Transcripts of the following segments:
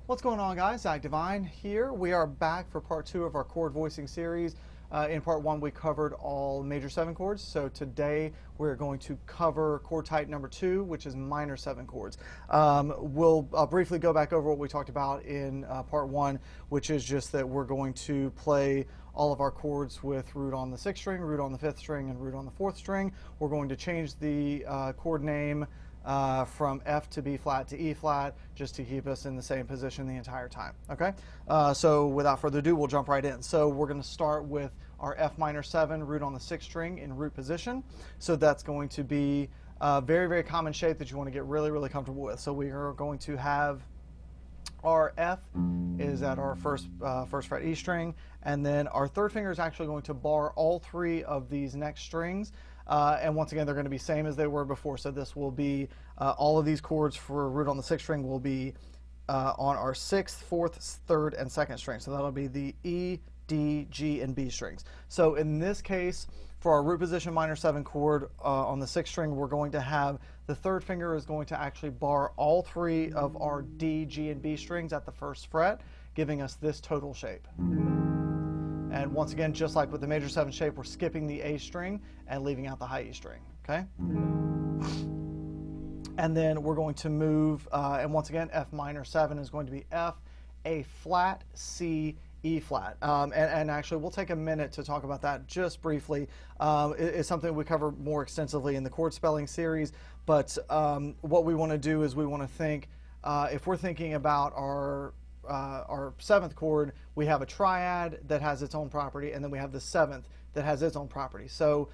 What's going on, guys? Zach Devine here. We are back for part 2 of our chord voicing series. In part 1, we covered all major 7 chords. So today we're going to cover chord type number 2, which is minor 7 chords. We'll briefly go back over what we talked about in part 1, which is just that we're going to play all of our chords with root on the 6th string, root on the 5th string, and root on the 4th string. We're going to change the chord name from F to B flat to E flat, just to keep us in the same position the entire time. Okay, so without further ado, we'll jump right in. So we're going to start with our F minor 7 root on the 6th string in root position. So that's going to be a very, very common shape that you want to get really, really comfortable with. So we are going to have our F is at our first fret E string, and then our 3rd finger is actually going to bar all 3 of these next strings. And once again, they're going to be same as they were before. So this will be, all of these chords for root on the 6th string will be on our 6th, 4th, 3rd, and 2nd string. So that'll be the E, D, G, and B strings. So in this case, for our root position minor 7 chord on the 6th string, we're going to have the 3rd finger is going to actually bar all 3 of our D, G, and B strings at the 1st fret, giving us this total shape. And once again, just like with the major 7 shape, we're skipping the A string and leaving out the high E string, okay? And then we're going to move, and once again, F minor 7 is going to be F, A flat, C, E flat. And actually, we'll take a minute to talk about that just briefly. It's something we cover more extensively in the chord spelling series, but what we want to do is we want to think, if we're thinking about our 7th chord, we have a triad that has its own property, and then we have the 7th that has its own property. So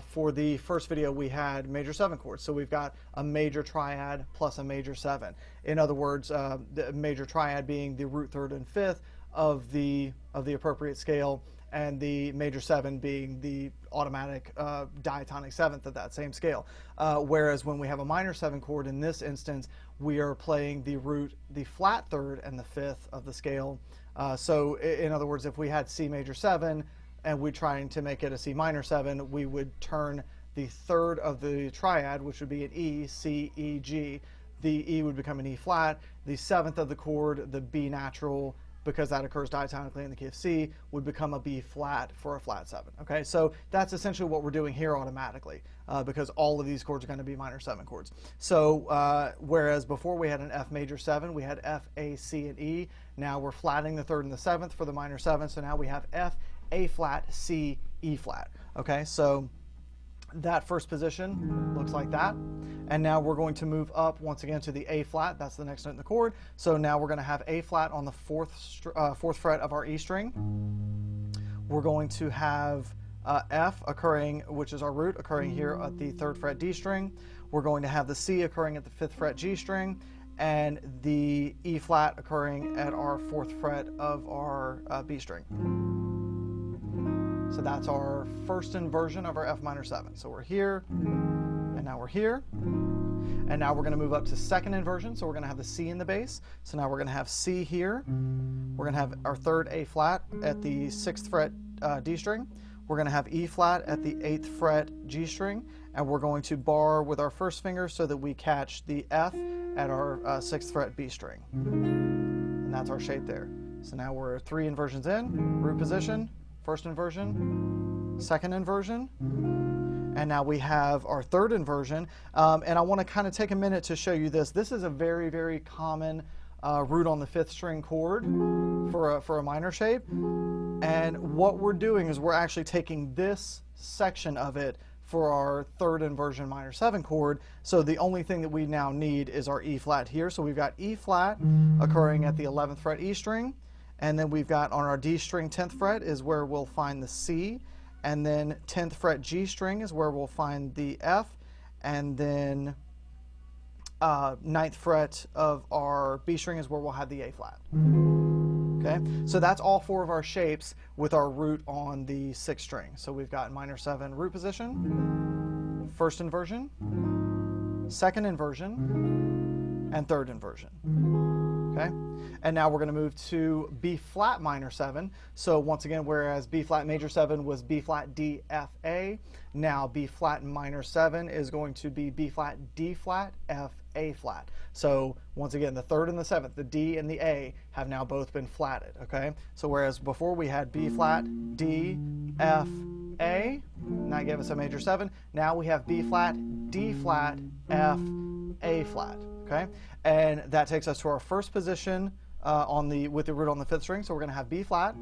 for the first video, we had major 7 chords. So we've got a major triad plus a major 7. In other words, the major triad being the root 3rd and 5th of the appropriate scale, and the major 7 being the automatic diatonic 7th of that same scale. Whereas when we have a minor 7 chord, in this instance, we are playing the root, the flat 3rd and the 5th of the scale. So in other words, if we had C major 7 and we're trying to make it a C minor 7, we would turn the 3rd of the triad, which would be an E, C, E, G. The E would become an E flat. The 7th of the chord, the B natural, because that occurs diatonically in the key of C, would become a B flat for a flat 7. Okay, so that's essentially what we're doing here automatically, because all of these chords are going to be minor 7 chords. So whereas before we had an F major 7, we had F, A, C, and E. Now we're flatting the 3rd and the 7th for the minor 7, so now we have F, A flat, C, E flat. Okay, so that first position looks like that. And now we're going to move up once again to the A flat. That's the next note in the chord. So now we're going to have A flat on the 4th fret of our E string. We're going to have F occurring, which is our root, occurring here at the 3rd fret D string. We're going to have the C occurring at the 5th fret G string, and the E flat occurring at our 4th fret of our B string. So that's our first inversion of our F minor 7. So we're here, and now we're here. And now we're going to move up to 2nd inversion. So we're going to have the C in the bass. So now we're going to have C here. We're going to have our 3rd A flat at the 6th fret D string. We're going to have E flat at the 8th fret G string. And we're going to bar with our 1st finger so that we catch the F at our 6th fret B string. And that's our shape there. So now we're 3 inversions in, root position, 1st inversion, 2nd inversion, and now we have our 3rd inversion. And I want to kind of take a minute to show you this. This is a very, very common root on the 5th string chord for a minor shape. And what we're doing is we're actually taking this section of it for our 3rd inversion minor 7 chord. So the only thing that we now need is our E flat here. So we've got E flat occurring at the 11th fret E string. And then we've got on our D string 10th fret is where we'll find the C, and then 10th fret G string is where we'll find the F, and then 9th fret of our B string is where we'll have the A flat. Okay, so that's all 4 of our shapes with our root on the 6th string. So we've got minor 7 root position, 1st inversion, 2nd inversion, and 3rd inversion. Okay, and now we're going to move to B flat minor 7. So once again, whereas B flat major 7 was B flat D F A, now B flat minor 7 is going to be B flat D flat F A flat. So once again, the 3rd and the 7th, the D and the A, have now both been flatted, okay? So whereas before we had B flat, D, F, A, and that gave us a major 7. Now we have B flat, D flat, F, A flat, okay? And that takes us to our first position with the root on the 5th string. So we're going to have B flat.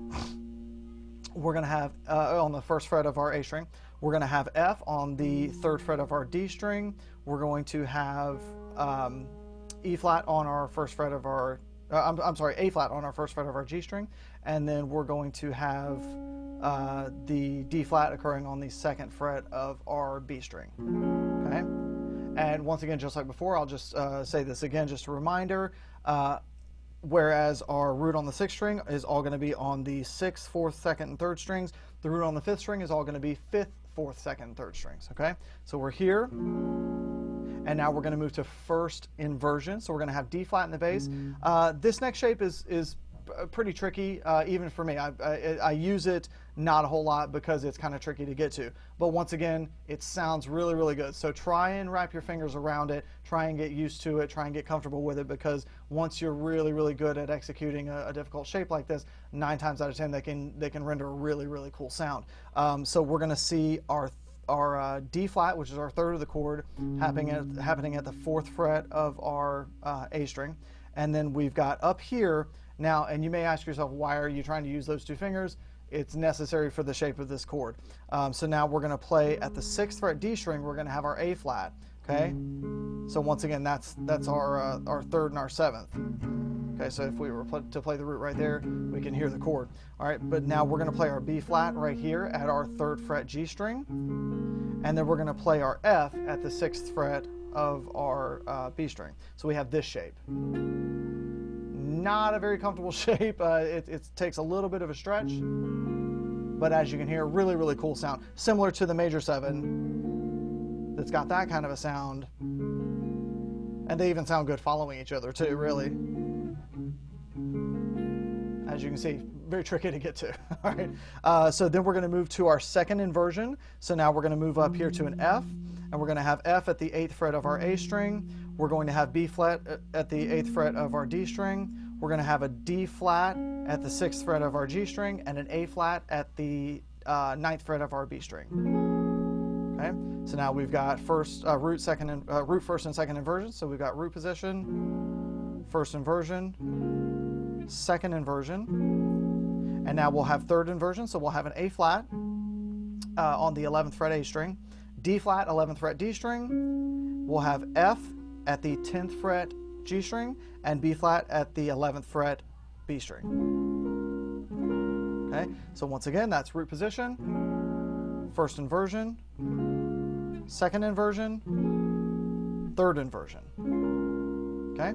We're going to have on the 1st fret of our A string. We're going to have F on the 3rd fret of our D string. We're going to have E flat on our 1st fret of our A flat on our 1st fret of our G string, and then we're going to have the D flat occurring on the 2nd fret of our B string. Okay, and once again, just like before, I'll just say this again, just a reminder. Whereas our root on the 6th string is all going to be on the 6th, 4th, 2nd, and 3rd strings, the root on the 5th string is all going to be 5th, 4th, 2nd, and 3rd strings. Okay, so we're here. And now we're going to move to first inversion. So we're going to have D flat in the bass. This next shape is pretty tricky, even for me. I use it not a whole lot because it's kind of tricky to get to. But once again, it sounds really, really good. So try and wrap your fingers around it. Try and get used to it. Try and get comfortable with it, because once you're really, really good at executing a difficult shape like this, 9 times out of 10 they can render a really, really cool sound. So we're going to see our D flat, which is our 3rd of the chord, happening at the 4th fret of our A string. And then we've got up here now, and you may ask yourself, why are you trying to use those 2 fingers? It's necessary for the shape of this chord. So now we're going to play at the 6th fret D string. We're going to have our A flat. Okay, so once again, that's our 3rd and our 7th. Okay, so if we were to play the root right there, we can hear the chord. All right, but now we're going to play our B flat right here at our 3rd fret G string, and then we're going to play our F at the 6th fret of our B string. So we have this shape. Not a very comfortable shape. It takes a little bit of a stretch, but as you can hear, really, really cool sound. Similar to the major 7 that's got that kind of a sound. And they even sound good following each other too, really. As you can see, very tricky to get to. All right. So then we're going to move to our 2nd inversion. So now we're going to move up here to an F, and we're going to have F at the 8th fret of our A string. We're going to have B flat at the 8th fret of our D string. We're going to have a D flat at the 6th fret of our G string, and an A flat at the 9th fret of our B string. Okay. So now we've got root, 1st, and 2nd inversion. So we've got root position, 1st inversion, 2nd inversion, and now we'll have 3rd inversion. So we'll have an A flat on the 11th fret A string, D flat 11th fret D string. We'll have F at the 10th fret G string, and B flat at the 11th fret B string. Okay, so once again, that's root position, 1st inversion, 2nd inversion, 3rd inversion. Okay,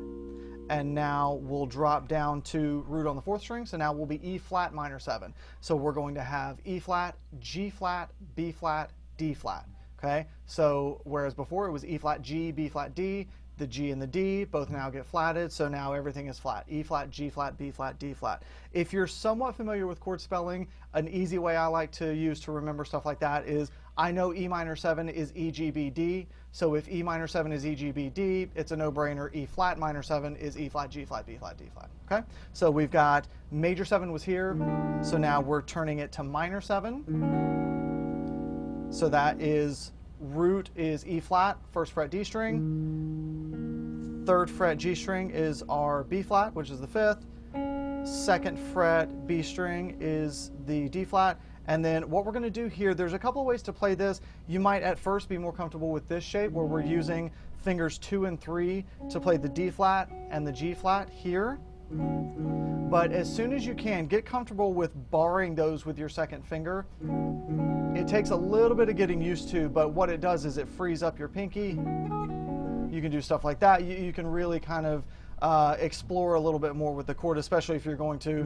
and now we'll drop down to root on the 4th string. So now we'll be E flat minor 7. So we're going to have E flat, G flat, B flat, D flat. Okay, so whereas before it was E flat, G, B flat, D, the G and the D both now get flatted, so now everything is flat. E flat, G flat, B flat, D flat. If you're somewhat familiar with chord spelling, an easy way I like to use to remember stuff like that is, I know E minor 7 is E, G, B, D, so if E minor 7 is E, G, B, D, it's a no-brainer. E flat minor 7 is E flat, G flat, B flat, D flat. Okay, so we've got major 7 was here, so now we're turning it to minor 7. So that is, root is E flat, 1st fret D string, 3rd fret G string is our B flat, which is the 5th, 2nd fret B string is the D flat, and then what we're going to do here, there's a couple of ways to play this. You might at first be more comfortable with this shape where we're using fingers 2 and 3 to play the D flat and the G flat here. But as soon as you can, get comfortable with barring those with your 2nd finger. It takes a little bit of getting used to, but what it does is it frees up your pinky. You can do stuff like that. You can really kind of explore a little bit more with the chord, especially if you're going to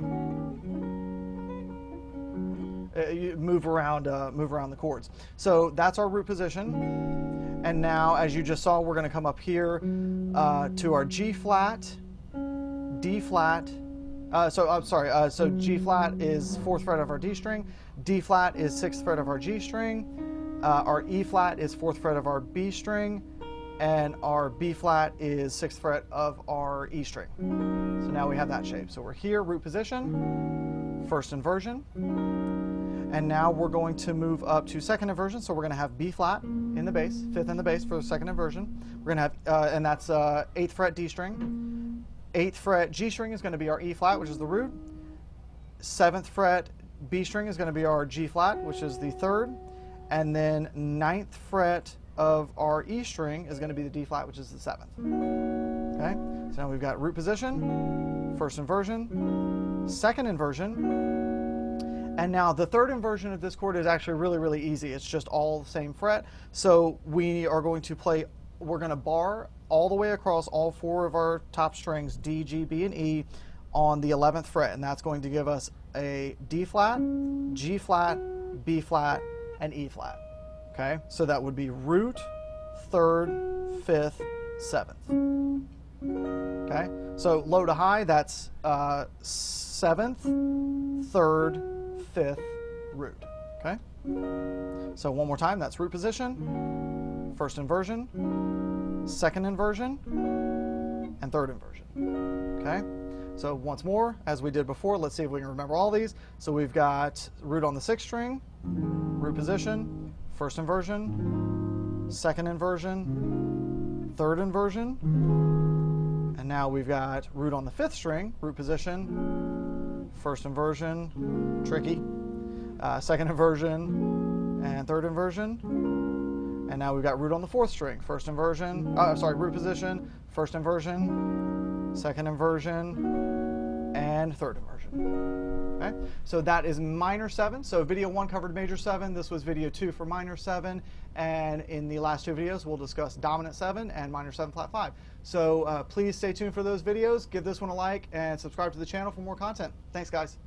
move around the chords. So that's our root position. And now, as you just saw, we're going to come up here to our G flat, D flat. So G flat is 4th fret of our D string, D flat is 6th fret of our G string, our E flat is 4th fret of our B string, and our B flat is 6th fret of our E string. So now we have that shape. So we're here, root position, first inversion, and now we're going to move up to second inversion. So we're going to have B flat in the bass, 5th in the bass for the second inversion. We're going to have, and that's 8th fret D string. 8th fret G string is going to be our E flat, which is the root. 7th fret B string is going to be our G flat, which is the 3rd. And then 9th fret of our E string is going to be the D flat, which is the 7th. Okay, so now we've got root position, first inversion, second inversion, and now the third inversion of this chord is actually really easy. It's just all the same fret. So we are going to play, we're going to bar all the way across all 4 of our top strings, D, G, B, and E, on the 11th fret, and that's going to give us a D flat, G flat, B flat, and E flat. Okay, so that would be root, 3rd, 5th, 7th. Okay, so low to high, that's 7th, 3rd, 5th, root. Okay, so one more time, that's root position, first inversion, second inversion, and third inversion. Okay, so once more, as we did before, let's see if we can remember all these. So we've got root on the 6th string, root position, first inversion, second inversion, third inversion, and now we've got root on the 5th string, root position, first inversion, tricky, second inversion, and third inversion, and now we've got root on the 4th string, first inversion, root position, first inversion, second inversion, and third inversion. Okay, so that is minor 7. So video 1 covered major 7. This was video 2 for minor 7. And in the last 2 videos, we'll discuss dominant 7 and minor 7 flat 5. So please stay tuned for those videos. Give this one a like and subscribe to the channel for more content. Thanks, guys.